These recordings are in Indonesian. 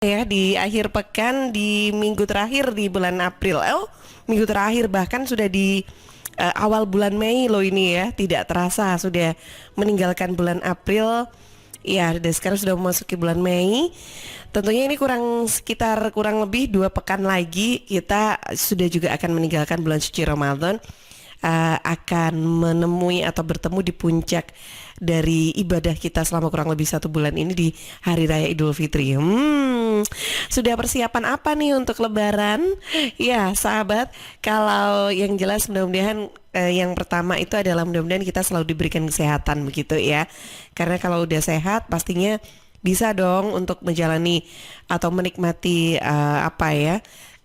Ya di akhir pekan di minggu terakhir di bulan April. Minggu terakhir bahkan sudah di awal bulan Mei loh ini ya. Tidak terasa sudah meninggalkan bulan April. Ya, dan sekarang sudah memasuki bulan Mei. Tentunya ini kurang lebih 2 pekan lagi kita sudah juga akan meninggalkan bulan suci Ramadan, akan menemui atau bertemu di puncak dari ibadah kita selama kurang lebih 1 bulan ini di Hari Raya Idul Fitri. Sudah persiapan apa nih untuk Lebaran? Ya, sahabat, kalau yang jelas mudah-mudahan yang pertama itu adalah mudah-mudahan kita selalu diberikan kesehatan begitu ya. Karena kalau udah sehat pastinya bisa dong untuk menjalani atau menikmati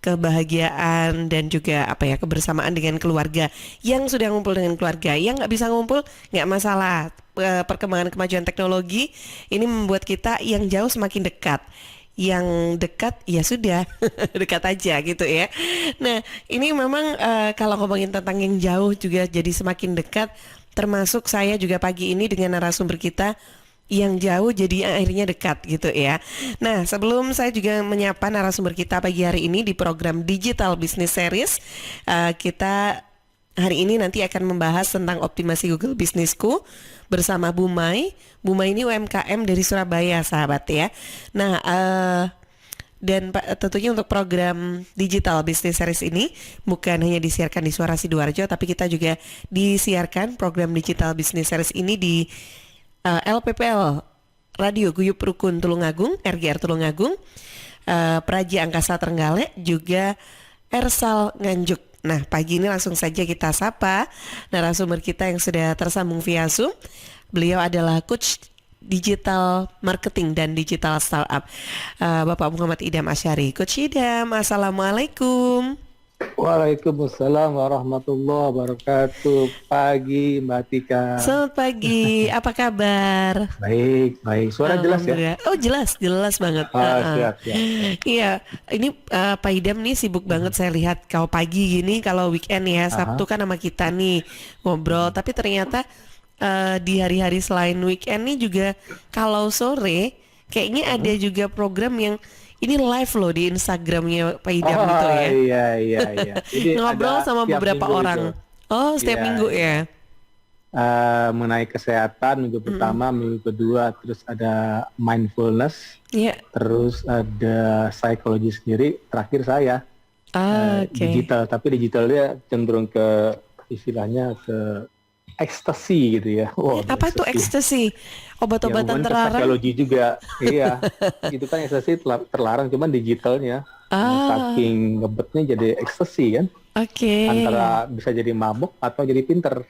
kebahagiaan dan juga kebersamaan dengan keluarga. Yang sudah ngumpul dengan keluarga, yang nggak bisa ngumpul nggak masalah. Perkembangan kemajuan teknologi ini membuat kita yang jauh semakin dekat, yang dekat ya sudah dekat aja gitu ya. Nah ini memang kalau ngomongin tentang yang jauh juga jadi semakin dekat, termasuk saya juga pagi ini dengan narasumber kita yang jauh jadi akhirnya dekat gitu ya. Nah sebelum saya juga menyapa narasumber kita pagi hari ini di program Digital Business Series, kita hari ini nanti akan membahas tentang optimasi Google Businessku bersama Bu Mai. Bu Mai ini UMKM dari Surabaya, sahabat ya. Nah, dan tentunya untuk program Digital Business Series ini bukan hanya disiarkan di Suara Sidoarjo, tapi kita juga disiarkan program Digital Business Series ini di LPPL Radio Guyup Rukun Tulungagung, RGR Tulungagung, Praja Angkasa Trenggalek, juga Ersal Nganjuk. Nah, pagi ini langsung saja kita sapa narasumber kita yang sudah tersambung via Zoom. Beliau adalah Coach Digital Marketing dan Digital Startup, Bapak Muhammad Idham Asyari. Coach Idham, Assalamualaikum. Waalaikumsalam warahmatullahi wabarakatuh. Pagi Mbak Tika. Selamat pagi, apa kabar? Baik, baik. Suara jelas ya? Oh jelas banget. Siap. Iya, ini Pak Idam nih sibuk banget saya lihat kalau pagi gini, kalau weekend ya, Sabtu kan sama kita nih ngobrol. Tapi ternyata di hari-hari selain weekend nih juga kalau sore kayaknya ada juga program yang ini live loh di Instagramnya Pak Idam gitu ya. Iya. Jadi ngobrol sama beberapa orang. Oh, setiap minggu ya. Mengenai kesehatan minggu pertama, minggu kedua, terus ada mindfulness, terus ada psikologi sendiri, terakhir saya digital, tapi digitalnya cenderung ke istilahnya ke ekstasi gitu ya. Apa tuh ekstasi? Obat-obatan terlarang? Teknologi juga, iya. Itu kan ekstasi terlarang, cuman digitalnya saking ngebetnya jadi ekstasi kan. Antara bisa jadi mabuk atau jadi pinter.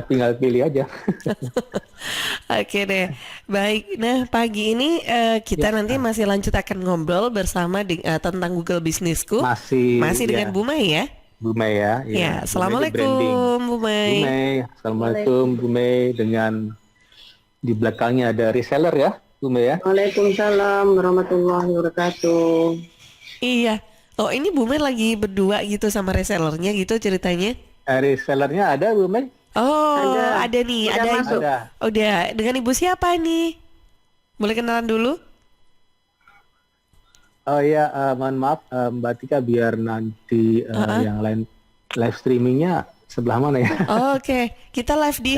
Tinggal pilih aja. Oke deh, baik. Nah pagi ini kita nanti masih lanjut akan ngobrol bersama tentang Google Businessku. Masih dengan Bu Mai ya. Bu Mai ya. Ya, assalamualaikum Bu Mai. Assalamualaikum Bu Mai. Dengan di belakangnya ada reseller ya, Bu Mai ya. Waalaikumsalam warahmatullahi wabarakatuh. Iya. Oh ini Bu Mai lagi berdua gitu sama resellernya gitu ceritanya? Resellernya ada Bu Mai? Oh ada nih, udah ada masuk. Ibu. Udah dengan Ibu siapa nih? Boleh kenalan dulu? Oh iya, mohon maaf Mbak Tika, biar nanti yang lain live streamingnya sebelah mana ya? Oke. Kita live di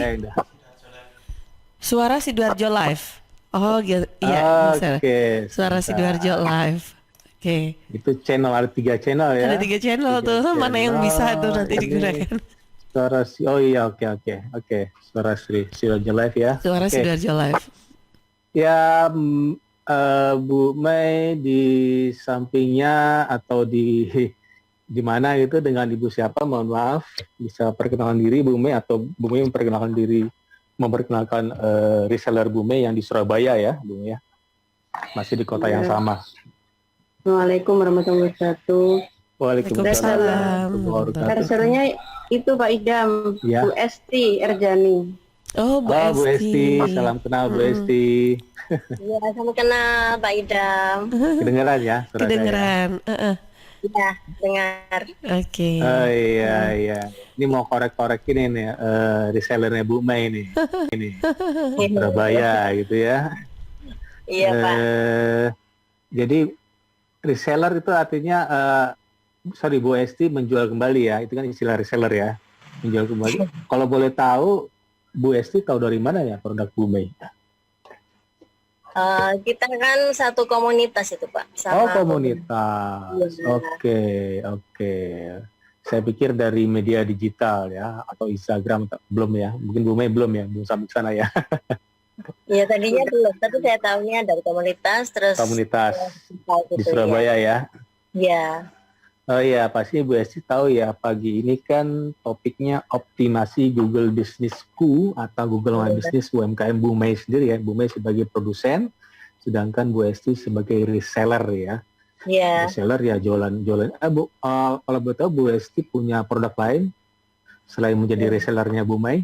Suara Sidoarjo Live. Oh gitu, iya. Oke. Suara Sidoarjo Live. Oke. Itu channel, ada 3 channel ya? Ada 3 channel tuh, mana yang bisa tuh nanti digunakan? Oke. Suara Sidoarjo Live ya. Suara Sidoarjo Live. Ya, Bu Mai di sampingnya atau di mana gitu dengan Ibu siapa? Mohon maaf, bisa perkenalkan diri Bu Mai, atau Bu Mai memperkenalkan reseller Bu Mai yang di Surabaya ya, Bu Mai ya. Masih di kota yang sama. Assalamualaikum warahmatullahi wabarakatuh. Waalaikumsalam. Resellernya itu Pak Idam, ya. Bu Esti Erjani. Oh, Bu Esti. Salam kenal Bu Esti. Iya, sama kenal Pak Idam. Kedengeran ya suara Kedengeran. Iya, dengar. Oke. Oh iya. Ini mau korek-korek ini nih, resellernya Bu Mai nih. Ini Surabaya gitu ya. Iya Pak. Jadi reseller itu artinya sorry Bu Esti, menjual kembali ya, itu kan istilah reseller ya, menjual kembali. Kalau boleh tahu Bu Esti tahu dari mana ya produk Bu Mei? Kita kan satu komunitas itu Pak, Oh, sama komunitas. Iya. Oke. Saya pikir dari media digital ya, atau Instagram, belum ya, mungkin Bu Mei belum ya, belum sampai ke sana ya. Ya tadinya belum, tapi saya tahunya dari komunitas, terus Komunitas tahu di gitu ya. Surabaya ya. Ya, Oh iya, pasti Bu Esti tahu ya, pagi ini kan topiknya optimasi Google Businessku atau Google My Business UMKM Bu Mei sendiri ya. Bu Mei sebagai produsen, sedangkan Bu Esti sebagai reseller ya. ya. Reseller ya jualan. Kalau boleh tahu Bu Esti punya produk lain selain menjadi resellernya Bu Mei?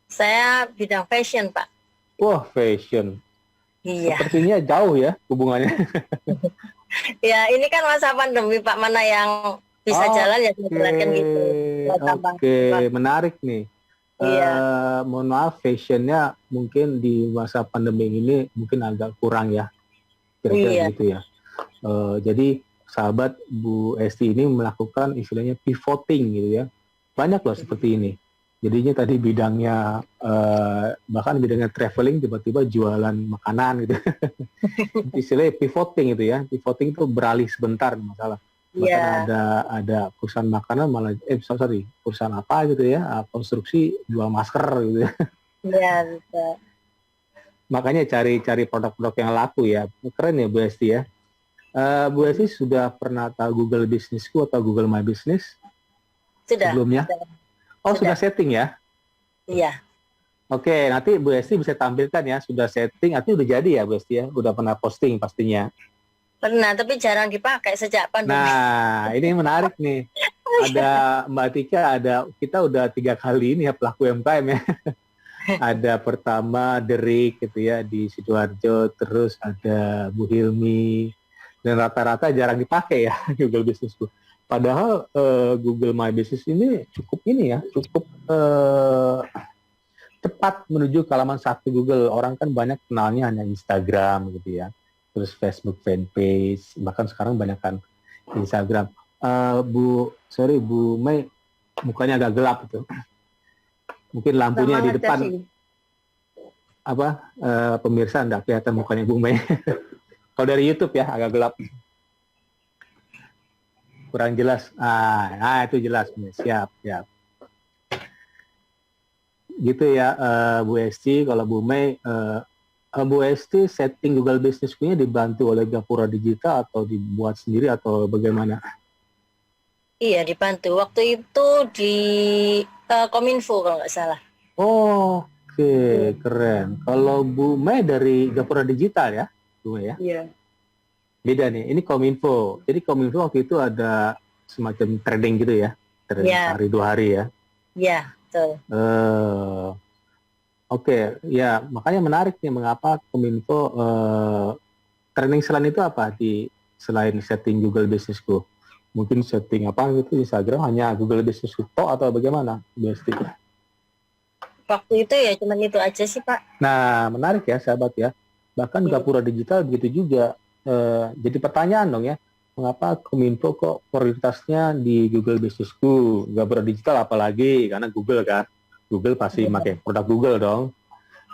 Saya bidang fashion Pak. Wah, fashion. Iya. Sepertinya jauh ya hubungannya. Ya ini kan masa pandemi Pak, mana yang bisa jalan ya saya jalankan gitu. Buat tambah. Oke, menarik nih. Iya. Mohon maaf, fashionnya mungkin di masa pandemi ini mungkin agak kurang ya, kira-kira Iya. gitu ya. Jadi sahabat Bu Esti ini melakukan istilahnya pivoting gitu ya. Banyak loh seperti ini. Jadinya tadi bidangnya bahkan bidangnya traveling tiba-tiba jualan makanan gitu. Istilahnya pivoting itu ya. Pivoting itu beralih sebentar masalah. Bahkan Iya. ada perusahaan makanan malah perusahaan apa gitu ya, konstruksi jual masker gitu ya. Iya, betul. Makanya cari produk-produk yang laku ya. Keren ya Bu Esti ya. Bu Esti sudah pernah tahu Google Businessku atau Google My Business Sudah. sebelumnya? Oh, sudah setting ya? Iya. Oke, nanti Bu Esti bisa tampilkan ya, sudah setting, atau udah jadi ya Bu Esti ya? Udah pernah posting pastinya. Pernah, tapi jarang dipakai sejak pandemi. Nah, ini menarik nih. Ada Mbak Tika, kita udah 3 kali ini ya pelaku UMKM ya. Ada pertama Derik gitu ya di Sidoarjo, terus ada Bu Hilmi, dan rata-rata jarang dipakai ya Google Businessku. Padahal Google My Business ini cukup cepat menuju ke halaman satu Google. Orang kan banyak kenalnya hanya Instagram gitu ya, terus Facebook fanpage, bahkan sekarang banyak kan Instagram. Bu Mei, mukanya agak gelap itu. Mungkin lampunya di depan pemirsa nggak kelihatan mukanya Bu Mei. Kalau dari YouTube ya agak gelap, kurang jelas. Itu jelas, siap. Gitu ya Bu Esti. Kalau Bu Mei, Bu Esti setting Google Business-nya dibantu oleh Gapura Digital atau dibuat sendiri atau bagaimana? Iya, dibantu. Waktu itu di Kominfo kalau nggak salah. Oh, oke, keren. Kalau Bu Mei dari Gapura Digital ya, Bu Mei ya? Iya. Beda nih, ini Kominfo. Jadi Kominfo waktu itu ada semacam trading gitu ya, trading sehari 2 hari ya. Iya, betul. Oke, ya makanya menarik nih mengapa Kominfo training selain itu apa selain setting Google Businessku? Mungkin setting apa gitu Instagram hanya Google Businessku atau bagaimana? Besti. Waktu itu ya cuma itu aja sih Pak. Nah, menarik ya sahabat ya. Bahkan Gapura Digital begitu juga. Jadi pertanyaan dong ya, mengapa Kominfo kok prioritasnya di Google Businessku, Gapura Digital apalagi, karena Google kan, Google pasti pakai produk Google dong,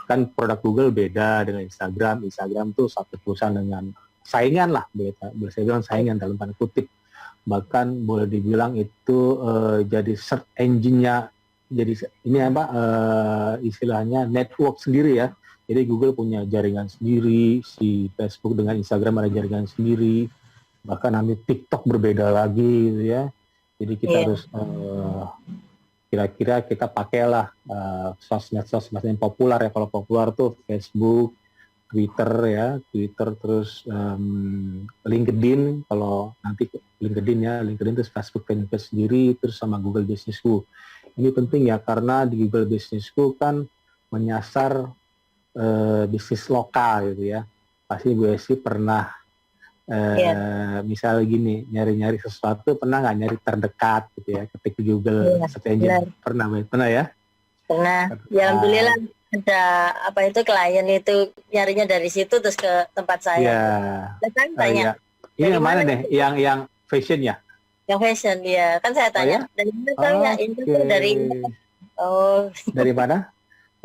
kan produk Google beda dengan Instagram tuh satu perusahaan dengan saingan lah, boleh saya bilang saingan dalam tanda kutip, bahkan boleh dibilang itu jadi search engine-nya, jadi ini istilahnya network sendiri ya. Jadi Google punya jaringan sendiri, si Facebook dengan Instagram ada jaringan sendiri, bahkan nanti TikTok berbeda lagi gitu ya. Jadi kita harus kira-kira kita pakailah sosmed yang populer ya. Kalau populer tuh Facebook, Twitter terus LinkedIn. Kalau nanti LinkedIn terus Facebook fanpage sendiri, terus sama Google Businessku. Ini penting ya karena di Google Businessku kan menyasar bisnis lokal gitu ya. Pasti Bu Esti pernah misalnya gini, nyari-nyari sesuatu pernah nggak nyari terdekat gitu ya, ketik Google search engine. Pernah ya? Pernah. Ya alhamdulillah ada apa itu klien itu nyarinya dari situ terus ke tempat saya. Iya. Dan saya Oh tanya, iya. Ini dari yang mana mana nih? Yang fashion ya? yang fashion ya? Kan saya Oh tanya, ya? dari mana tahu ya? Ini Oke. tuh dari oh Dari mana?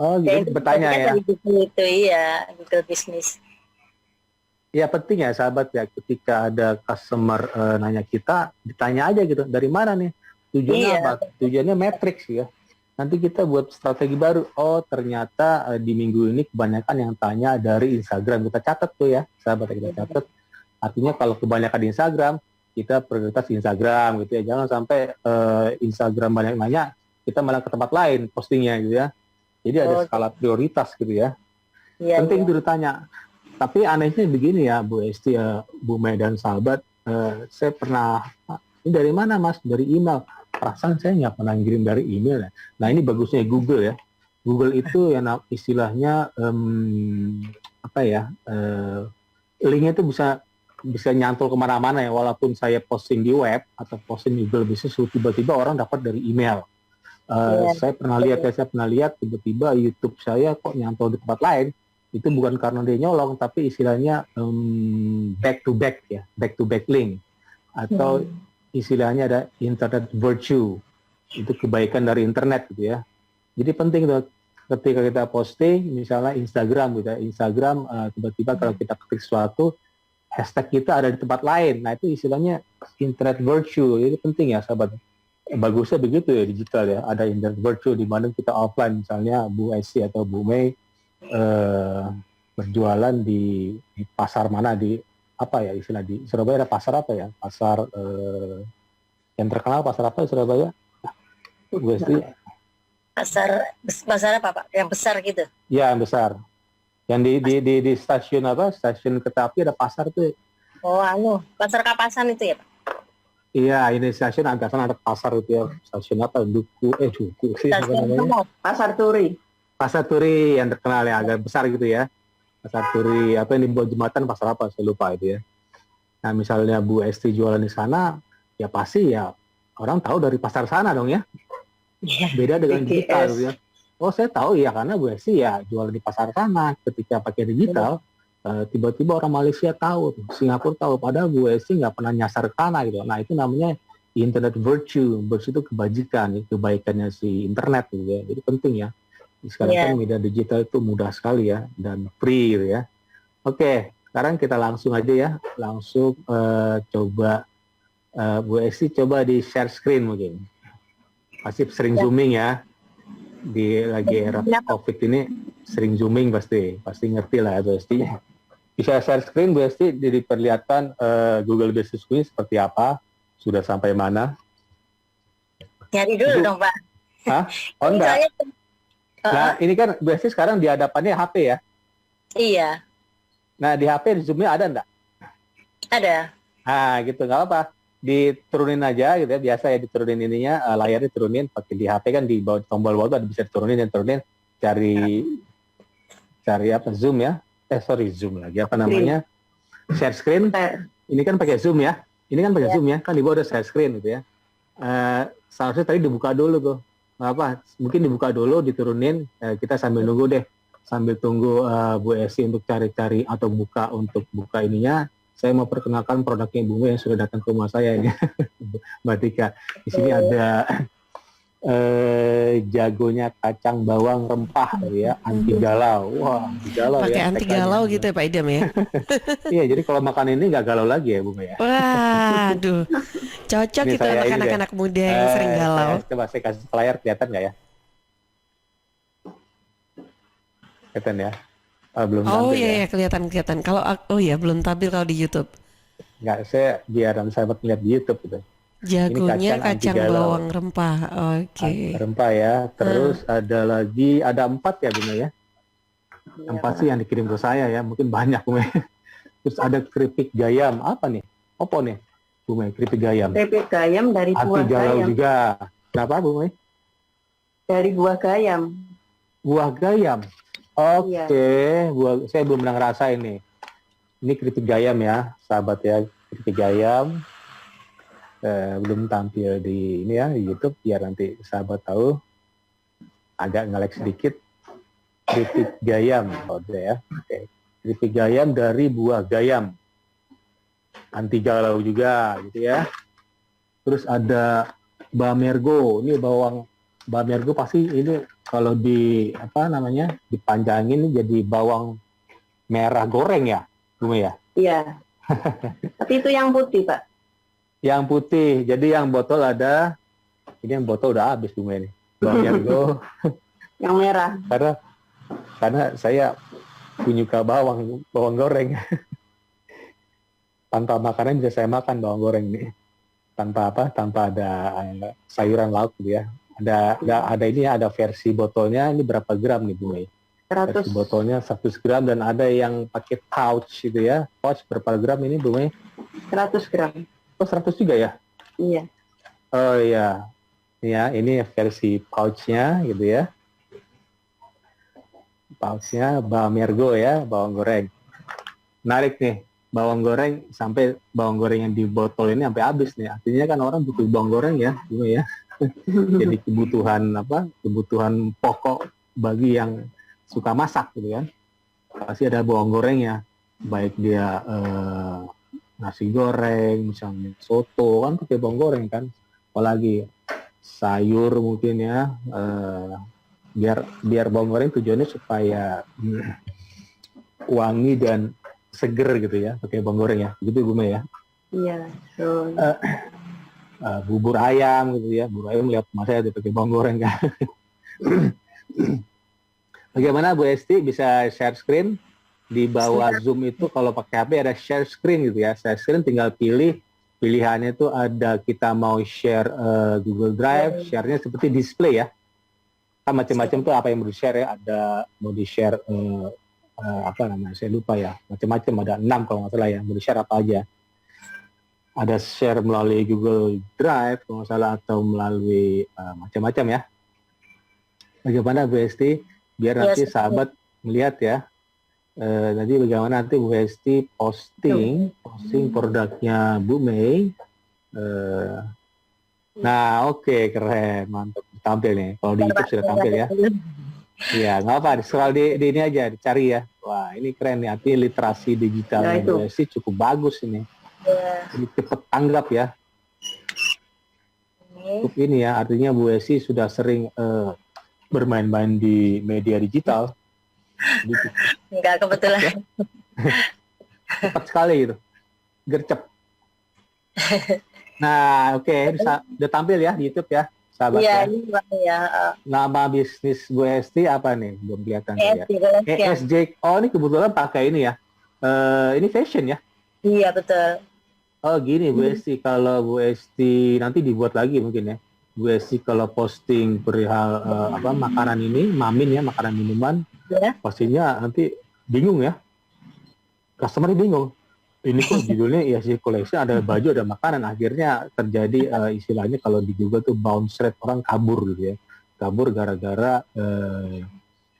Oh ya gitu, itu berarti bertanya kan ya. dari Google itu iya, Google Business. Ya penting ya sahabat ya, ketika ada customer nanya kita, ditanya aja gitu, dari mana nih? Tujuannya Iya, apa? Tujuannya matrix ya. Nanti kita buat strategi baru. Oh ternyata di minggu ini kebanyakan yang tanya dari Instagram. Kita catat tuh ya, sahabat, kita catat. Artinya kalau kebanyakan di Instagram, kita prioritas Instagram gitu ya. Jangan sampai Instagram banyak nanya, kita malah ke tempat lain postingnya gitu ya. Jadi ada oh skala prioritas gitu ya. iya Penting iya. itu ditanya. Tapi anehnya begini ya, Bu Esti, ya, Bu Mei dan sahabat, saya pernah, ini dari mana Mas? Dari email. Perasaan saya nggak pernah ngirim dari email ya. Nah ini bagusnya Google ya. Google itu yang istilahnya apa ya? Linknya itu bisa nyantol kemana-mana ya. Walaupun saya posting di web atau posting di Google Business, tiba-tiba orang dapat dari email. Iya, Saya pernah lihat ya, saya pernah lihat tiba-tiba YouTube saya kok nyantol di tempat lain. Itu bukan karena dia nyolong, tapi istilahnya back to back ya, back to back link, atau istilahnya ada internet virtue, itu kebaikan dari internet gitu ya. Jadi penting tuh ketika kita posting misalnya Instagram gitu ya, Instagram tiba-tiba kalau kita ketik sesuatu, hashtag kita ada di tempat lain. Nah itu istilahnya internet virtue. Jadi penting ya sahabat. Bagusnya begitu ya digital ya, ada internet virtual di mana kita offline, misalnya Bu Esi atau Bu Mei berjualan di pasar mana, di apa ya istilah, di Surabaya ada pasar apa ya, pasar yang terkenal, pasar apa di Surabaya Bu Esi? pasar apa Pak? Yang besar gitu. Ya yang besar, yang di stasiun apa, stasiun kereta api ada pasar tuh. Oh, pasar Kapasan itu ya Pak? Iya, ini stasiun agak sana ada pasar itu ya, stasiun apa, Duku sih apa Stasiun namanya, Sumur. Pasar Turi. Pasar Turi yang terkenal ya, agak besar gitu ya. Pasar Turi apa yang di bawah jembatan, pasar apa saya lupa itu ya. Nah misalnya Bu Esti jualan di sana, ya pasti ya orang tahu dari pasar sana dong ya. Iya. Beda dengan digital BTS. gitu ya. Oh saya tahu ya karena Bu Esti ya jualan di pasar sana. Ketika pakai digital, tiba-tiba orang Malaysia tahu, Singapura tahu, padahal Bu Esti nggak pernah nyasar ke sana gitu. Nah itu namanya internet virtue. Virtue itu kebajikan, kebaikannya si internet gitu ya. Jadi penting ya. Sekarang kan media digital itu mudah sekali ya dan free gitu ya. Oke, sekarang kita langsung aja ya, langsung coba Bu Esti coba di share screen mungkin. Pasti sering zooming ya, di lagi era COVID ini sering zooming pasti ngerti lah ya Bu Esti. Bisa share screen Bu Esti, jadi perlihatkan Google Business Suite seperti apa, sudah sampai mana? Nyari dulu Bu. dong Pak. Hah? Oh Ini enggak. saya, Nah ini kan Bu Esti sekarang di hadapannya HP ya. iya, Nah di HP di zoomnya ada enggak? ada. Nah gitu, nggak apa, diturunin aja gitu ya, biasa ya diturunin ininya, layarnya turunin, pakai di HP kan di bawah tombol bawah ada bisa diturunin dan turunin, cari apa, zoom ya, zoom lagi, apa namanya, share screen, ini kan pakai zoom ya, zoom ya, kan di bawah ada share screen gitu ya. Seharusnya tadi dibuka dulu tuh, nggak apa, mungkin dibuka dulu, diturunin, kita sambil nunggu deh, sambil tunggu Bu Esi untuk cari-cari atau untuk buka ininya. Saya mau perkenalkan produknya Ibu yang sudah datang ke rumah saya ini, Mbak Tika. Di sini ada jagonya kacang bawang rempah ya, anti galau. Wah, anti galau Pakai ya. anti galau gitu ya Pak Idam ya. Iya, jadi kalau makan ini nggak galau lagi ya Bu ya. Waduh, cocok Ini itu saya untuk ini deh. anak-anak muda yang sering galau. Coba saya kasih layar, kelihatan nggak ya? Kelihatan ya? Belum Oh tampil iya ya. ya, kelihatan. Kalau oh iya belum tampil kalau di YouTube. Nggak, saya biar sahabat lihat di YouTube gitu. Jagonya kacang anti kacang galau. bawang rempah. Oke. Rempah ya. Terus ada lagi, ada 4 ya Bu ya. 4 sih yang dikirim ke saya ya, mungkin banyak Bu. Terus ada keripik gayam, apa nih? Apa nih Bu Mei, keripik gayam? Keripik gayam dari Anti buah galau gayam. juga. Kenapa Bu Mei? Dari buah gayam. Buah gayam. Oke, Iya. saya belum pernah ngerasain nih. Ini keripik gayam ya, sahabat ya, keripik gayam. Belum tampil di ini ya, di YouTube, biar nanti sahabat tahu. Agak nge-lag sedikit. keripik gayam, ya. Oke. Keripik gayam dari buah gayam, anti galau juga, gitu ya. Terus ada bamergo, ini bawang bamergo pasti ini kalau dipanjangin jadi bawang merah goreng ya, Bu ya. Iya. Tapi itu yang putih, Pak. Yang putih, jadi yang botol ada, ini yang botol udah habis Bu ini. Bamergo. Yang merah. Karena saya penyuka bawang goreng. Tanpa makanan bisa saya makan bawang goreng nih. Tanpa ada sayuran lauk gitu ya. Ada ini ya, ada versi botolnya, ini berapa gram nih Bu Mei? 100. Versi botolnya 100 gram dan ada yang pakai pouch gitu ya. Pouch berapa gram ini Bu Mei? 100 gram. Oh 100 juga ya? Iya. Oh iya. Ya, ini versi pouchnya gitu ya. Pouchnya bamergo ya, bawang goreng. Menarik nih, bawang goreng sampai bawang goreng yang di botol ini sampai habis nih. Artinya kan orang butuh bawang goreng ya, Bu ya. Jadi kebutuhan pokok bagi yang suka masak gitu kan. Pasti ada bawang gorengnya. Baik dia nasi goreng, misalnya soto kan pakai bawang goreng kan. Apalagi sayur mungkin ya. Biar bawang goreng tujuannya supaya wangi dan seger gitu ya, pakai bawang goreng ya. Begitu Bu Mei ya. Iya. So, bubur ayam gitu ya, bubur ayam lihat masa ada pakai bawang goreng kan. Bagaimana Bu Esti bisa share screen di bawah Zoom itu? Kalau pakai HP ada share screen gitu ya. Share screen tinggal pilihannya itu ada kita mau share Google Drive, share-nya seperti display ya. Kan macam-macam tuh apa yang mau di-share ya, ada mau di-share saya lupa ya, macam-macam ada 6 kalau nggak salah ya, mau di-share apa aja. Ada share melalui Google Drive kalau nggak salah atau melalui macam-macam ya. Bagaimana Bu Esti biar nanti sahabat melihat ya, nanti bagaimana nanti Bu Esti posting produknya Bu Mei. Nah oke, keren, mantap, tampil nih. Kalau di YouTube sudah tampil ya. Iya, nggak apa, scroll di ini aja, dicari ya. Wah, ini keren nih, artinya literasi digital Bu Esti cukup bagus ini. Ini cepat tanggap ya. Cukup ini ya, artinya Bu Esti sudah sering bermain-main di media digital. Enggak, kebetulan. Cepat sekali gitu, gercep. Nah, oke, udah tampil ya di YouTube ya, sahabat Iya, ya. ini ya. Nama bisnis Bu Esti apa nih? Belum kelihatan ya. ESJ. ESJ. Oh, ini kebetulan pakai ini ya. Ini fashion ya. Iya, betul. Oh, gini Bu Esti, kalau Bu Esti nanti dibuat lagi mungkin ya. Bu Esti kalau posting perihal makanan ini, mamin ya, makanan minuman, Ya. pastinya nanti bingung ya. Customer bingung. Ini kok judulnya ESG Collection, ada baju, ada makanan. Akhirnya terjadi istilahnya kalau di Google tuh bounce rate, orang kabur gitu ya. Kabur gara-gara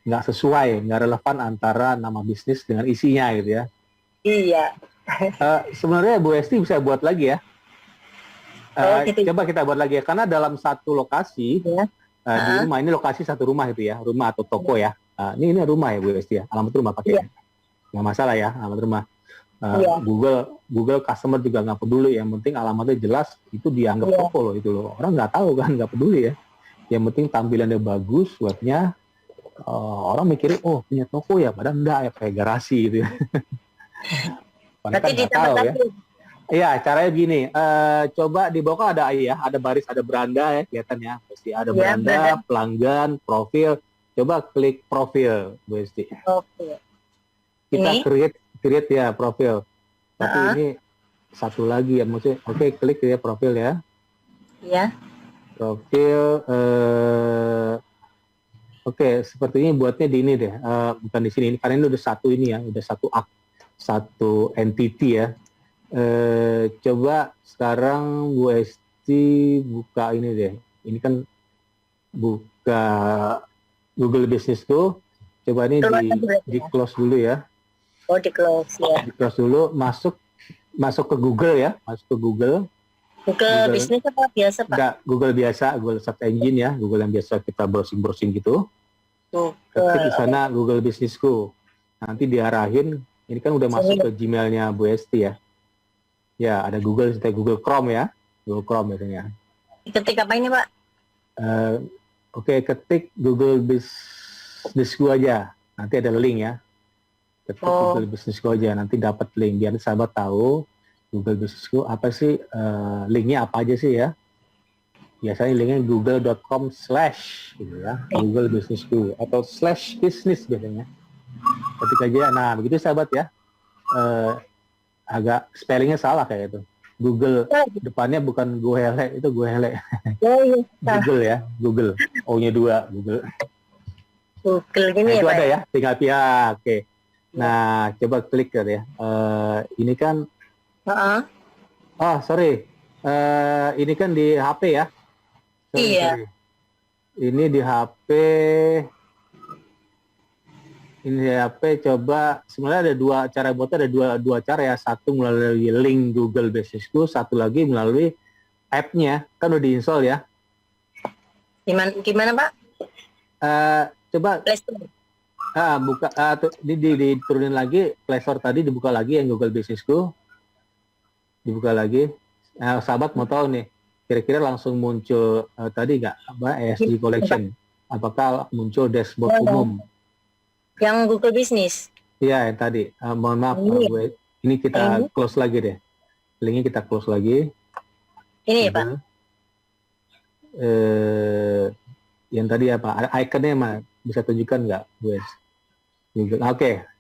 nggak sesuai, nggak relevan antara nama bisnis dengan isinya gitu ya. Iya. Sebenarnya Bu Esti bisa buat lagi ya. Gitu. Coba kita buat lagi ya, karena dalam satu lokasi, Ya. di rumah, ini lokasi satu rumah itu ya, rumah atau toko ya. Ini rumah ya Bu Esti ya, alamat rumah pakai. Iya. Nggak masalah ya, alamat rumah. Iya. Google customer juga nggak peduli, yang penting alamatnya jelas, itu dianggap Iya. toko loh itu loh. Orang nggak tahu kan, nggak peduli ya. Yang penting tampilannya bagus, webnya, orang mikirin oh punya toko ya, padahal enggak ya, kayak garasi gitu ya. Berarti Kan nggak tahu ya. ditambah-tambah. Iya, caranya gini, coba di bawah kan ada baris, ada beranda ya, kelihatan ya. Pasti ada Iya, beranda, beranda. pelanggan, profil. Coba klik profil, Bu Esti. Oke. Kita Ini? create ya profil. Tapi ini satu lagi ya, maksudnya, oke, klik ya profil ya. Iya. Profil, oke, sepertinya buatnya di ini deh, bukan di sini. Karena ini udah satu ini ya, udah satu entity ya. Coba sekarang Bu Esti buka ini deh. Ini kan buka Google Business tuh. Coba ini di close dulu ya. Oh, di close ya. Di close dulu, masuk ke Google ya, masuk ke Google. Google bisnis apa biasa, Pak? Enggak, Google biasa, Google search engine ya, Google yang biasa kita browsing gitu. Ketik di sana Google Businessku. Nanti diarahin, ini kan udah masuk ke Gmailnya Bu Esti ya. Ya, ada Google, Google Chrome ya. Google Chrome biasanya. Ketik apa ini Pak? Oke, ketik Google Businessku aja. Nanti ada link ya. Ketik Google Businessku aja, nanti dapat link. Biar sahabat tahu Google Businessku apa sih, linknya apa aja sih ya. Biasanya linknya google.com/ gitu ya, Google Businessku atau /business biasanya. Ketik aja, nah begitu sahabat ya. Agak spellingnya salah kayak itu. Google depannya bukan Gohele, itu Gohele. Google ya, Google. O-nya 2, Google. Google gini nah, ya itu Pak? ada ya, tinggal pihak. Oke. Nah, coba klik ya. Ini kan sorry. Ini kan di HP ya. Iya. Ini di HP. Ini di HP coba sebenarnya ada dua cara buatnya, ada dua cara ya. Satu melalui link Google Businessku, satu lagi melalui app-nya. Kan udah diinstal ya. Gimana Pak? Coba Play Store. buka diturunin lagi Play Store tadi, dibuka lagi yang Google Businessku. Dibuka lagi. Nah, sahabat mau tahu nih, kira-kira langsung muncul tadi nggak ESG Collection? Apakah muncul dashboard umum? Yang Google Business. Iya, yang tadi. Mohon maaf, ini kita close lagi deh. Linknya kita close lagi. Ini ya Pak? Yang tadi apa? Ikonnya mah bisa tunjukkan nggak, guys?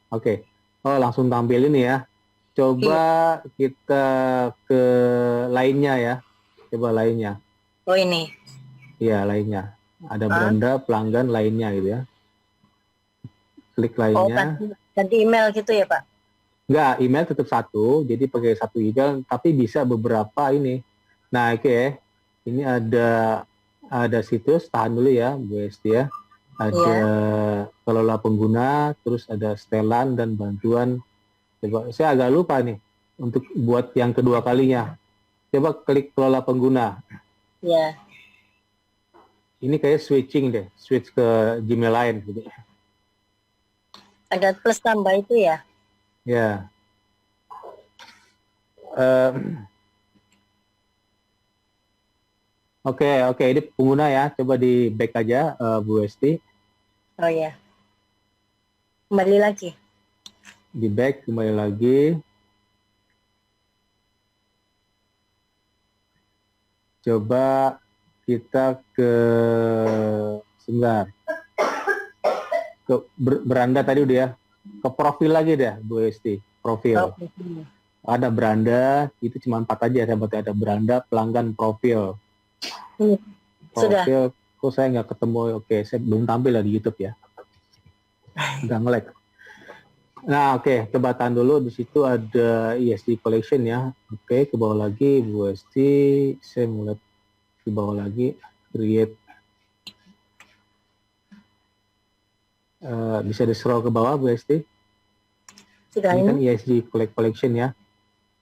Oke. Oh, langsung tampil ini ya. Coba kita ke lainnya ya. Coba lainnya. Oh ini. Iya, lainnya. Ada beranda pelanggan lainnya gitu ya. Klik lainnya. Ganti email gitu ya Pak? Enggak, email tetap satu. Jadi pakai satu email, tapi bisa beberapa ini. Nah, oke. Ini ada situs, tahan dulu ya, Bu Esti ya. Ada kelola pengguna, terus ada setelan dan bantuan. Coba, saya agak lupa nih untuk buat yang kedua kalinya. Coba klik kelola pengguna. Iya. Ini kayak switching deh, switch ke Gmail lain gitu. Ada plus tambah itu ya? Ya. Oke, ini pengguna ya. Coba di back aja, Bu Esti. Oh ya. Kembali lagi. Di back, kembali lagi. Coba kita sebentar. Ke beranda tadi udah ya. Ke profil lagi deh, Bu Esti. Profil. Ada beranda, itu cuma 4 aja. Saya berarti ada beranda, pelanggan, profil. Sudah. Profil, kok saya nggak ketemu. Oke, saya belum tampil lah di YouTube ya. Udah nge-lag. Nah, oke, coba tahan dulu. Di situ ada ESG Collection ya. Oke, ke bawah lagi, Bu Esti. Saya mulai ke bawah lagi. Create. Bisa di-scroll ke bawah, Bu Esti. Sudah Ini ini. kan ESG Collection ya.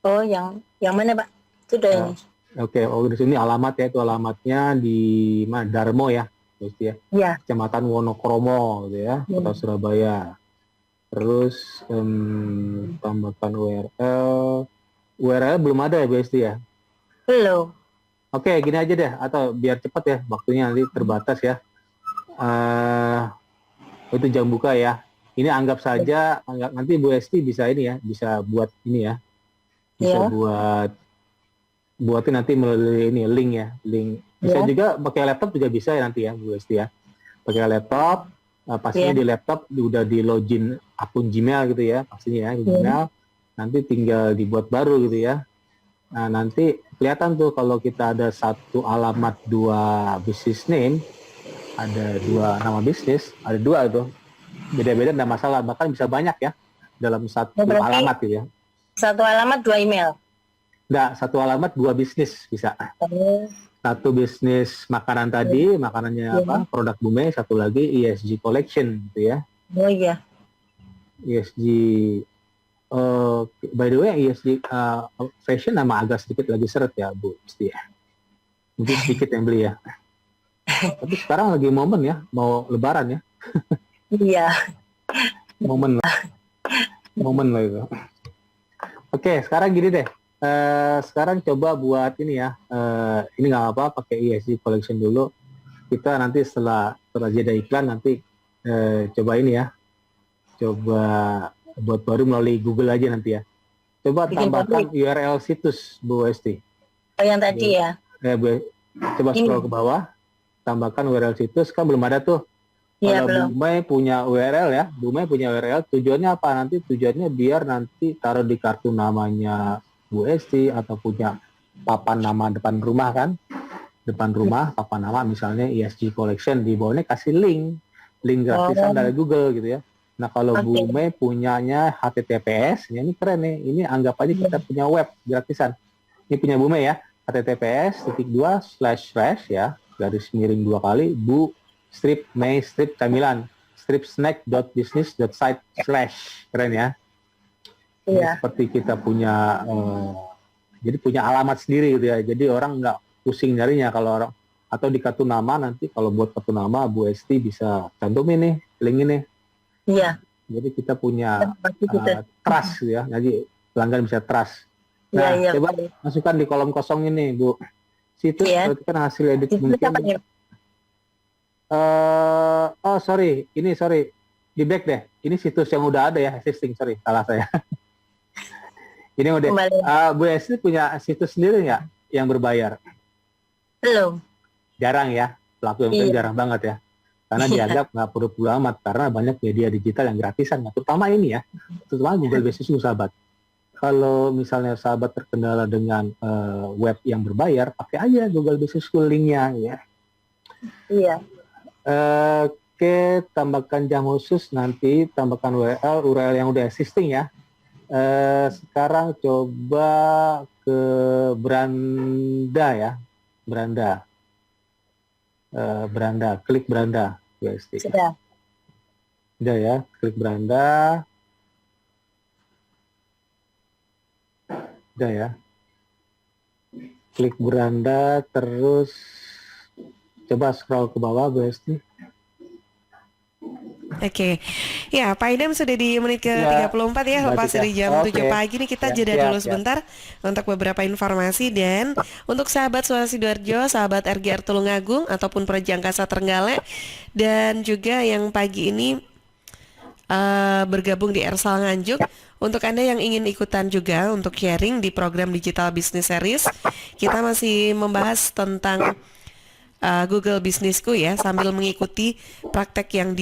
Oh, yang mana Pak? Sudah ini. Oke, di sini alamat ya, itu alamatnya di Darmo ya, Bu Esti ya. Iya. Kecamatan Wonokromo gitu ya, Kota Surabaya. Terus tambahkan URL. URL belum ada ya, Bu Esti ya? Belum. Oke, gini aja deh, atau biar cepat ya, waktunya nanti terbatas ya. Itu jam buka ya. Ini anggap saja, nanti Bu Esti bisa ini ya, bisa buat ini ya. Bisa buatin nanti melalui ini link ya, link. Bisa juga pakai laptop juga bisa ya nanti ya, Bu Esti ya. Pakai laptop, pastinya di laptop udah di login akun Gmail gitu ya, pastinya ya, di Gmail. Nanti tinggal dibuat baru gitu ya. Nah, nanti kelihatan tuh kalau kita ada satu alamat 2 business name, ada 2 nama bisnis, ada 2 tuh. Beda-beda enggak masalah, bahkan bisa banyak ya dalam satu alamat gitu ya. Satu alamat 2 email. Enggak, satu alamat 2 bisnis bisa. Satu bisnis makanan tadi, makanannya apa? Produk Bume, satu lagi ESG Collection gitu ya. Oh iya. ESG by the way ESG fashion nama agak sedikit lagi seret ya, Bu Esti ya. Mungkin sedikit yang beli ya. Tapi sekarang lagi momen ya, mau lebaran ya. Iya. Momen lah, momen lah itu. Oke, sekarang gini deh. Sekarang coba buat ini ya. Ini nggak apa-apa, pakai ESG collection dulu. Kita nanti setelah jeda iklan nanti coba ini ya. Coba buat baru melalui Google aja nanti ya. Coba Bikin tambahkan URL situs Bu Esti. Oh, yang tadi ya. Coba scroll ke bawah, tambahkan URL situs, kan belum ada tuh. Iya, Kalau belum. Bu Mei punya URL ya, Bu Mei punya URL, tujuannya apa nanti? Tujuannya biar nanti taruh di kartu namanya Bu Esti atau punya papan nama depan rumah kan? Depan rumah, papan nama misalnya ESG Collection, di bawahnya kasih link gratisan dari Google gitu ya. Nah kalau Bu Mei punyanya HTTPS, ya ini keren nih, ini anggap aja kita punya web gratisan. Ini punya Bu Mei ya, https:// ya, garis miring 2 kali, bu strip Mei strip camilan strip snack.business.site/ keren ya. Ini Iya. seperti kita punya jadi punya alamat sendiri gitu ya, jadi orang nggak pusing nyarinya kalau orang, atau di kartu nama nanti kalau buat kartu nama Bu Esti bisa cantumin nih link ini. Iya. Jadi kita punya trust gitu ya, jadi pelanggan bisa trust. Iya, Nah, iya. coba masukkan di kolom kosong ini, Bu. Situs Iya. berarti kan hasil edit Situs mungkin. apa nih? Sorry. Di back deh. Ini situs yang udah ada ya, existing. Sorry, salah saya. Ini udah. Kembali. Bu Esti punya situs sendiri nggak yang berbayar? Belum. Jarang ya. Pelaku yang Iya. jarang banget ya. Karena dianggap nggak perlu amat, karena banyak media digital yang gratisan. Nah, terutama ini ya, terutama Google Business School, sahabat. Kalau misalnya sahabat terkendala dengan web yang berbayar, pakai aja Google Business School linknya ya. Iya. Oke, tambahkan jam khusus, nanti tambahkan URL yang udah existing ya. Sekarang coba ke beranda ya, beranda, klik beranda, UST. Sudah. Udah ya, klik beranda. Udah ya. Klik beranda, terus coba scroll ke bawah, UST. Oke, ya Pak Idam sudah di menit ke Ya, 34 ya, Mbak lepas Tika. dari jam 7 Oke. pagi nih kita Ya, jeda siap, dulu siap. sebentar untuk beberapa informasi. Dan untuk sahabat Suara Sidoarjo, sahabat RGR Tulungagung ataupun Projangkasa Trenggalek, dan juga yang pagi ini bergabung di Ersal Nganjuk, untuk Anda yang ingin ikutan juga untuk sharing di program Digital Business Series, kita masih membahas tentang Google Businessku ya, sambil mengikuti praktek yang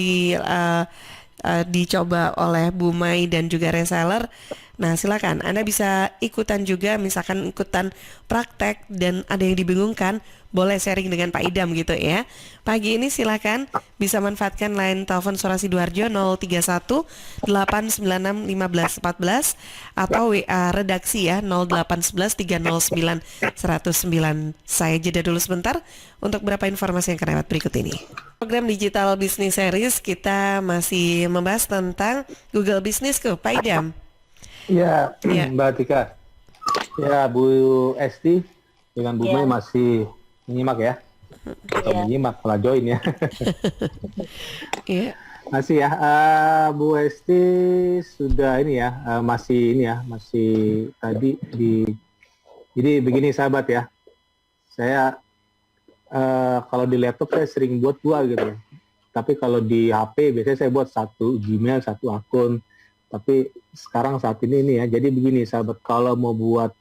dicoba oleh Bu Mai dan juga reseller. Nah, silakan Anda bisa ikutan juga, misalkan ikutan praktek dan ada yang dibingungkan, boleh sharing dengan Pak Idam gitu ya. Pagi ini silakan bisa manfaatkan line telepon Suara Sidoarjo 031 896 1514 atau WA redaksi ya 0811 309 109. Saya jeda dulu sebentar untuk beberapa informasi yang akan lewat berikut ini. Program Digital Business Series kita masih membahas tentang Google Businessku, Pak Idam. Ya, Ya. Mbak Tika. Ya, Bu Esti dengan Bu Ya. Mei masih menyimak ya. Atau Ya. menyimak, malah join ya. Iya. Masih ya, Bu Esti sudah ini ya, masih tadi di. Jadi begini sahabat ya, saya kalau di laptop saya sering buat dua gitu. Tapi kalau di HP biasanya saya buat satu Gmail, satu akun. Tapi sekarang saat ini ya, jadi begini sahabat, kalau mau buat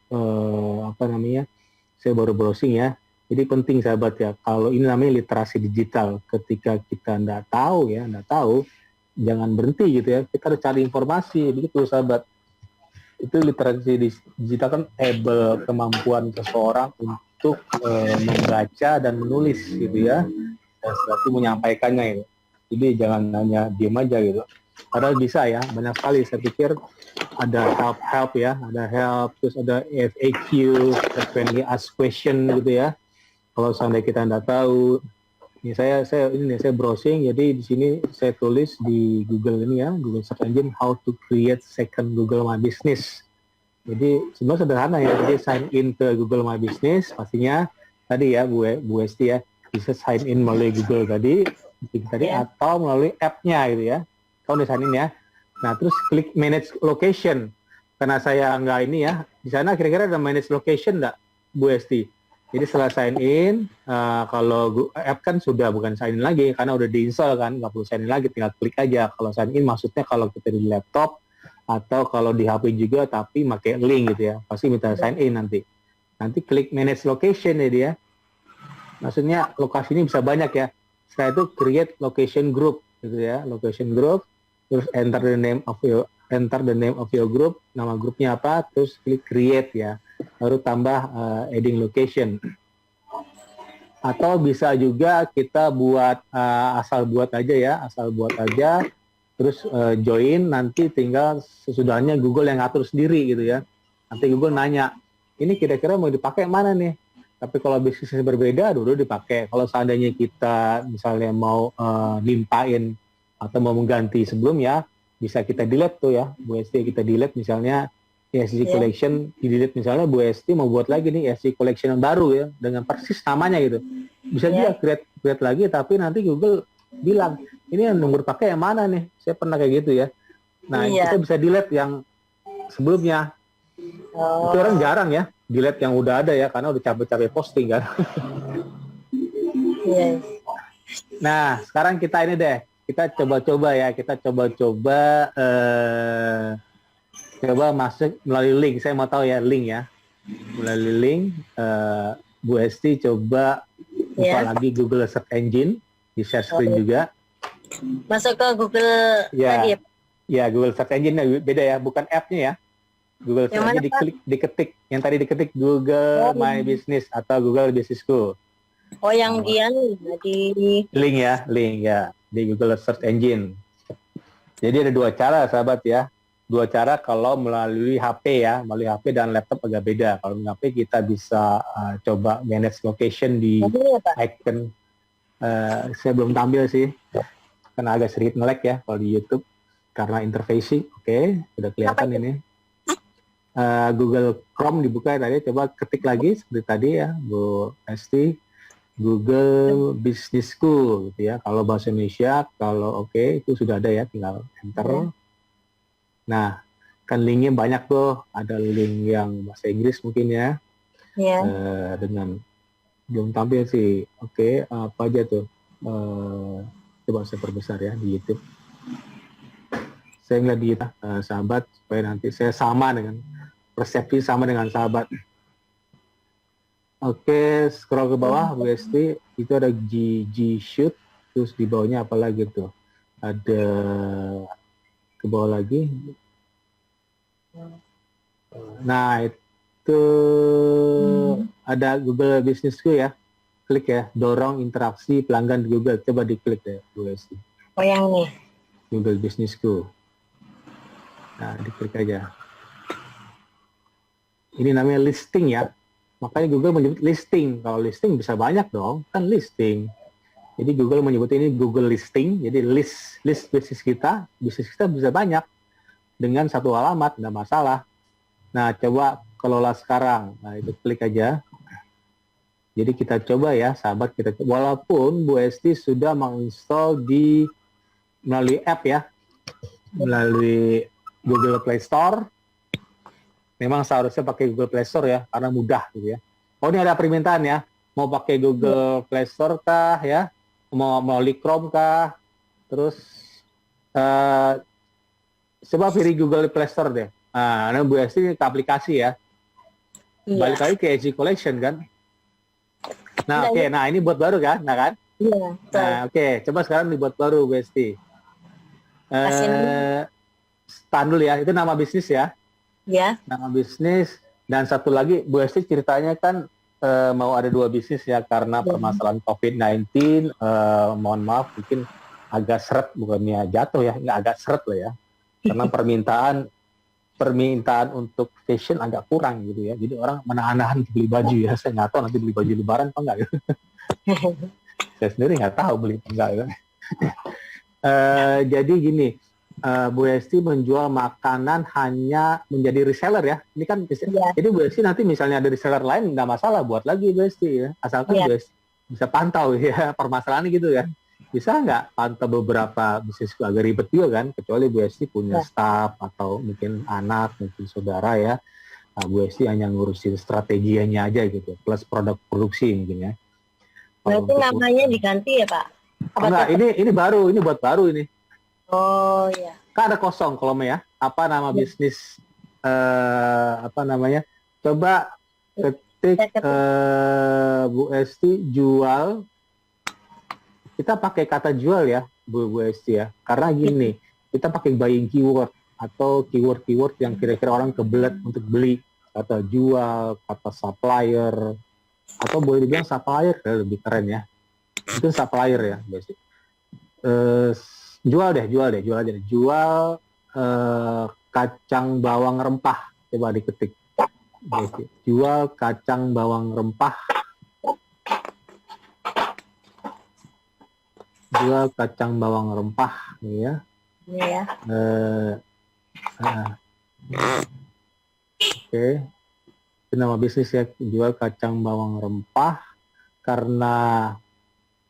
saya baru browsing ya. Jadi penting sahabat ya, kalau ini namanya literasi digital. Ketika kita nggak tahu, jangan berhenti gitu ya. Kita harus cari informasi, begitu sahabat. Itu literasi digital kan able, kemampuan seseorang untuk membaca dan menulis gitu ya. Dan setelah itu menyampaikannya gitu. Jadi jangan hanya diam aja gitu. Padahal bisa ya, banyak sekali. Saya pikir ada help ya, terus ada FAQ, frequently asked question gitu ya. Kalau seandainya kita nggak tahu, ini saya browsing, jadi di sini saya tulis di Google ini ya, Google Search Engine, how to create second Google My Business. Jadi sebenarnya sederhana ya, jadi sign in ke Google My Business, pastinya tadi ya Bu Esti ya, bisa sign in melalui Google tadi, tadi, Ya. atau melalui app-nya gitu ya. Kau di sign in ya. Nah, terus klik manage location. Karena saya nggak ini ya, di sana kira-kira ada manage location nggak, Bu Esti? Jadi setelah sign in, kalau app kan sudah bukan sign in lagi, karena udah diinstal kan, nggak perlu sign in lagi, tinggal klik aja. Kalau sign in maksudnya kalau kita di laptop, atau kalau di HP juga, tapi pakai link gitu ya, pasti minta sign in nanti. Nanti klik manage location ya dia. Maksudnya lokasi ini bisa banyak ya. Setelah itu create location group gitu ya, location group, terus enter the name of your group, nama grupnya apa, terus klik create ya. Baru tambah adding location. Atau bisa juga kita buat asal buat aja, terus join, nanti tinggal sesudahnya Google yang ngatur sendiri gitu ya. Nanti Google nanya, ini kira-kira mau dipakai mana nih? Tapi kalau bisnisnya berbeda, dulu dipakai. Kalau seandainya kita misalnya mau limpahin atau mau mengganti sebelumnya, bisa kita delete tuh ya, Bu Esti, kita delete misalnya ESG Collection, di delete misalnya Bu Esti mau buat lagi nih ESG Collection yang baru ya, dengan persis namanya gitu. Bisa dia create lagi, tapi nanti Google bilang, ini yang nomor pakai yang mana nih? Saya pernah kayak gitu ya. Nah, kita bisa delete yang sebelumnya. Itu orang jarang ya, delete yang udah ada ya, karena udah capek-capek posting kan. Nah, sekarang kita ini deh, kita coba-coba ya, coba masuk melalui link. Saya mau tahu ya link ya, melalui link. Bu Esti coba buka lagi Google Search Engine, di share screen juga. Masuk ke Google lagi ya? Ya, Google Search Engine beda ya, bukan app-nya ya. Google Search Engine diketik, yang tadi diketik Google My Business atau Google Business School. Oh, yang dia di link ya, di Google Search Engine. Jadi ada dua cara, sahabat ya. Dua cara kalau melalui HP ya, melalui HP dan laptop agak beda. Kalau melalui HP kita bisa coba manage location di icon. Saya belum tampil sih, karena agak sedikit nge-lag ya kalau di YouTube karena interface. Oke, sudah kelihatan ini. Google Chrome dibuka tadi, coba ketik lagi seperti tadi ya, Bu Esti. Google Business School gitu ya. Kalau bahasa Indonesia, kalau itu sudah ada ya, tinggal enter. Nah, kan linknya banyak tuh, ada link yang bahasa Inggris mungkin ya, dengan belum tampil sih. Apa aja tuh? Coba saya perbesar ya di YouTube. Saya ngeliat di sahabat supaya nanti saya sama dengan persepsi sama dengan sahabat. Scroll ke bawah, Bu Esti, itu ada G Shoot, terus di bawahnya apa lagi tuh? Ada ke bawah lagi. Nah, itu ada Google Business School ya. Klik ya, dorong interaksi pelanggan di Google. Coba diklik ya, Bu Esti. Oh, yang ini. Google Business School. Nah, diklik aja. Ini namanya listing ya. Makanya Google menyebut listing. Kalau listing bisa banyak dong, kan listing. Jadi Google menyebut ini Google listing. Jadi list bisnis kita bisa banyak dengan satu alamat, nggak masalah. Nah, coba kelola sekarang. Nah, itu klik aja. Jadi kita coba ya, sahabat, walaupun Bu Esti sudah menginstall melalui app ya, melalui Google Play Store. Memang seharusnya pakai Google Play Store ya, karena mudah gitu ya. Oh, ini ada permintaan ya, mau pakai Google Play Store kah ya, mau melalui Chrome kah, terus coba pilih Google Play Store deh. Nah, Bu Esti ke aplikasi ya. Balik lagi ke ESG Collection kan. Nah, nah ini buat baru kan, nah kan? Iya. Nah, coba sekarang dibuat baru Bu Esti. Tahan dulu ya, itu nama bisnis ya. Ya. Nama bisnis, dan satu lagi Bu Esti ceritanya kan mau ada dua bisnis ya, karena permasalahan COVID-19, mohon maaf mungkin agak seret, bukannya jatuh ya, nggak agak seret loh ya, karena permintaan untuk fashion agak kurang gitu ya, jadi orang menahan-nahan beli baju ya. Saya nggak tahu nanti beli baju lebaran apa enggak gitu. Saya sendiri nggak tahu beli apa enggak gitu. Jadi gini, Bu Esti menjual makanan hanya menjadi reseller ya. Ini kan jadi Bu Esti nanti misalnya ada reseller lain nggak masalah, buat lagi Bu Esti ya. Asalkan Bu Esti bisa pantau ya permasalahannya gitu ya. bisa nggak pantau beberapa bisnis agak ribet juga kan, kecuali Bu Esti punya staff atau mungkin anak, mungkin saudara ya. Nah, Bu Esti hanya ngurusin strategianya aja gitu, plus produk produksi mungkin ya. Kalau Berarti untuk namanya diganti ya Pak? Apa enggak, tetap? ini baru, ini buat baru ini. Oh ya. Kan ada kosong kolomnya ya. Apa nama bisnis apa namanya? Coba ketik Saya ketik. Bu Esti jual. Kita pakai kata jual ya, Bu Esti ya. Karena gini, kita pakai buying keyword atau keyword-keyword yang kira-kira orang kebelet untuk beli. Kata jual, kata supplier, atau boleh dibilang supplier lebih keren ya. Itu supplier ya, Bu Esti. Jual aja deh. Jual kacang bawang rempah. Coba diketik. Jual kacang bawang rempah. Jual kacang bawang rempah, nih ya. Ini ya. Oke. Itu nama bisnis ya, jual kacang bawang rempah. Karena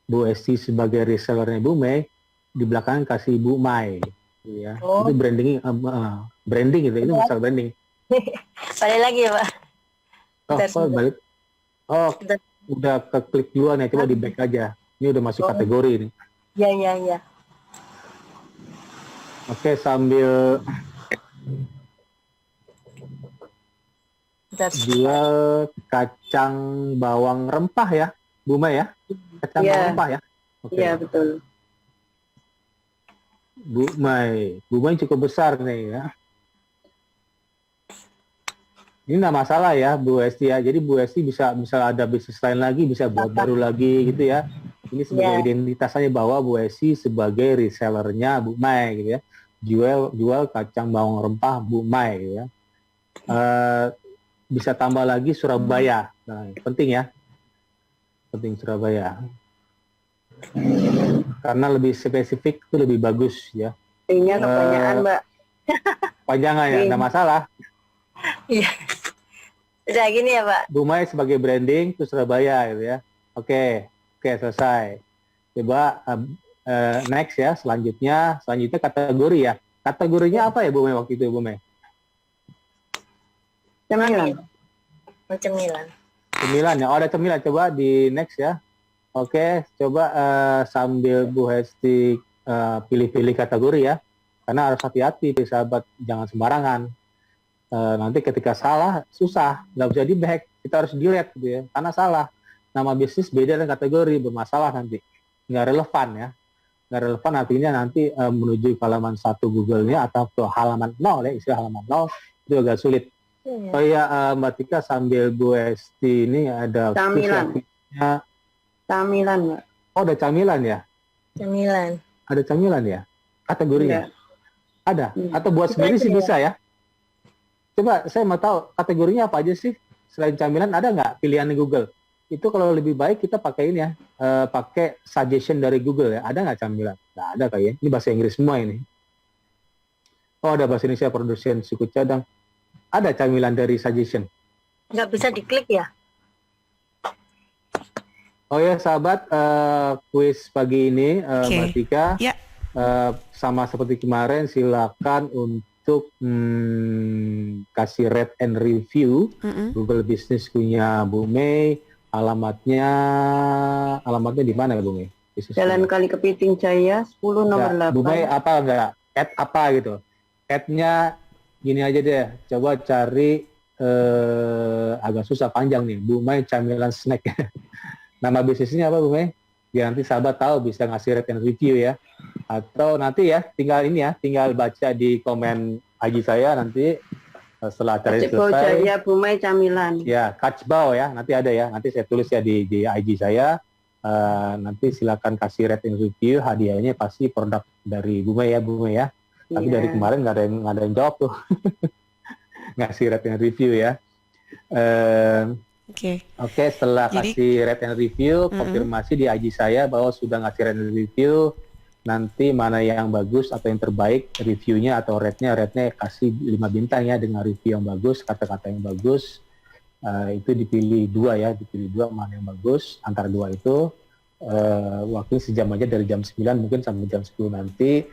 Bu Esti sebagai resellernya Bu Mei, di belakang kasih Bu Mai, ya. Oh. Itu branding, branding gitu, itu masalah branding. Balik lagi ya Pak. Oh, Bentar, kok balik? Oh, Bentar. udah keklik duluan ya, coba di back aja. Ini udah masuk kategori ini. Ya. Oke, sambil Bentar. jual kacang bawang rempah ya, Bu Mai ya? Kacang Iya. bawang rempah ya? Oke. Iya, betul. Bu Mai cukup besar nih ya. Ini nggak masalah ya Bu Esti ya. Jadi Bu Esti bisa ada bisnis lain lagi, bisa buat baru lagi gitu ya. Ini sebagai identitasnya bahwa Bu Esti sebagai resellernya Bu Mai gitu ya. Jual kacang bawang rempah Bu Mai gitu ya. Bisa tambah lagi Surabaya. Nah, penting ya. Penting Surabaya. Karena lebih spesifik itu lebih bagus ya. Ini kebanyakan, Mbak. Panjangan ya, nggak masalah. Iya. Udah gini ya Pak. Bu Mai sebagai branding itu Surabaya gitu ya. Oke, selesai. Coba next ya, selanjutnya kategori ya. Kategorinya apa ya Bu Mai waktu itu Bu Mai? Cemilan. Cemilan. Cemilan ya. Oh, ada cemilan. Coba di next ya. Oke, coba sambil Bu Hesti pilih-pilih kategori ya. Karena harus hati-hati sahabat, jangan sembarangan. Nanti ketika salah susah, nggak bisa di back, kita harus delete gitu ya, karena salah. Nama bisnis beda dengan kategori, bermasalah nanti, nggak relevan ya, nggak relevan artinya nanti menuju ke halaman 1 Google-nya atau ke halaman 0 ya, istilah halaman 0 itu agak sulit. Oh iya, Mbak Tika sambil Bu Esti ini ada Camilan. ya. Camilan, Mbak. Oh, ada camilan ya? Cemilan. Ada camilan ya? Kategorinya? Ada? Atau buat sendiri sih bisa ya? Coba saya mau tahu kategorinya apa aja sih selain camilan, ada nggak pilihan di Google? Itu kalau lebih baik kita pakai ini ya, pakai suggestion dari Google ya. Ada nggak camilan? Nggak ada kayaknya. Ini bahasa Inggris semua ini. Oh, ada bahasa Indonesia, produsen suku cadang. Ada camilan dari suggestion. Nggak bisa diklik ya? Oh ya sahabat, kuis pagi ini Mbak Tika, Ya. sama seperti kemarin silakan untuk kasih rate and review Google Business punya Bu Mei. Alamatnya di mana Bu Mei? Jalan Kali Kepiting Jaya 10 nomor 8. Bu Mei apa enggak? Add apa gitu? Add-nya gini aja deh. Coba cari agak susah panjang nih. Bu Mei camilan snack. Nama bisnisnya apa Bu Mei? Biar nanti sahabat tahu bisa ngasih rate and review ya. Atau nanti ya tinggal baca di komen IG saya nanti setelah acara selesai. Jaya Bu Mei camilan. Ya, Kacbau ya, nanti ada ya. Nanti saya tulis ya di IG saya. Nanti silakan kasih rate and review. Hadiahnya pasti produk dari Bu Mei ya. Tapi dari kemarin nggak ada yang jawab tuh. Ngasih rate and review ya. Oke, setelah kasih rate and review, konfirmasi di IG saya bahwa sudah ngasih rate and review. Nanti mana yang bagus atau yang terbaik reviewnya atau rate-nya kasih 5 bintang ya, dengan review yang bagus, kata-kata yang bagus. Itu dipilih 2 ya, mana yang bagus antara 2 itu. waktu sejam aja dari jam 9 mungkin sampai jam 10 nanti.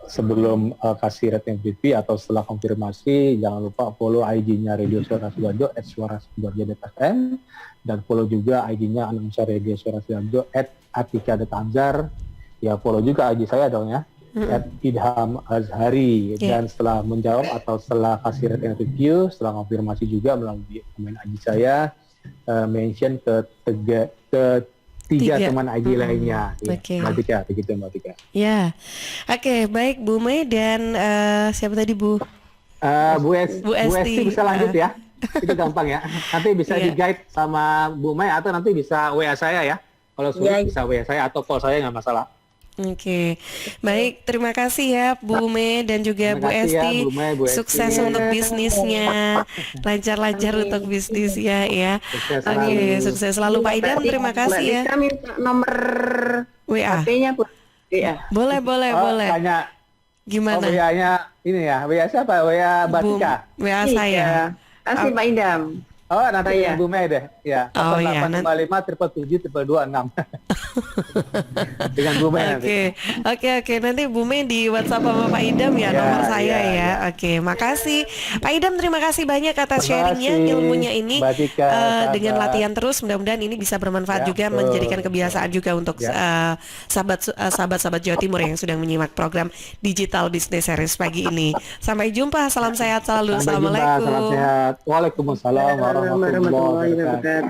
Sebelum kasih rate MVP atau setelah konfirmasi, jangan lupa follow IG-nya Radio Suara Sidoarjo @suarasidoarjo.fm, dan follow juga IG-nya announcer Radio Suara Sidoarjo @atika.anzar. Ya follow juga IG saya dong ya, @idham azhari. Dan setelah menjawab atau setelah kasih rate and review, setelah konfirmasi juga melalui komen IG saya, mention ke tiga teman IG lainnya. Oke. Mbak Tika, begitu Mbak Tika. Ya, oke, baik Bu Mei dan siapa tadi Bu? Bu Esti. Esti bisa lanjut ya. Itu gampang ya. Nanti bisa Iya. di-guide sama Bu Mei atau nanti bisa WA saya ya. Kalau sulit bisa WA saya atau call saya, nggak masalah. Oke, baik, terima kasih ya Bu Mei dan juga Terima Bu kasih ya, Esti. Bu Mei, Bu Esti. Sukses untuk bisnisnya, lancar-lancar untuk bisnisnya ya. Sukses Oke, selalu. sukses selalu Pak Idam, terima kasih ya. Mbak Tika minta nomor WA, HP-nya Bu. Iya. boleh, boleh. Tanya, Gimana? WA-nya ini ya. WA siapa? WA Mbak Bu, Tika. WA saya. Iya. Kasih Pak Idam. Oh, nanti Saya. Bu Mei deh. Ya. Oh, iya, 0855 777 226. Dengan Bu Mei nanti. Oke, nanti Bu Mei di WhatsApp sama Pak Idam ya, Ya, nomor saya ya, ya. Oke, makasih Pak Idam, terima kasih banyak atas Terima sharingnya, kasih, ilmunya ini. Mbak Tika, Dengan sahabat. latihan terus, mudah-mudahan ini bisa bermanfaat Ya, juga, betul. menjadikan kebiasaan juga untuk sahabat-sahabat Jawa Timur yang sedang menyimak program Digital Business Series pagi ini. Sampai jumpa, salam sehat selalu. Sampai jumpa, salam Assalamualaikum. sehat. Waalaikumsalam warahmatullahi wabarakatuh.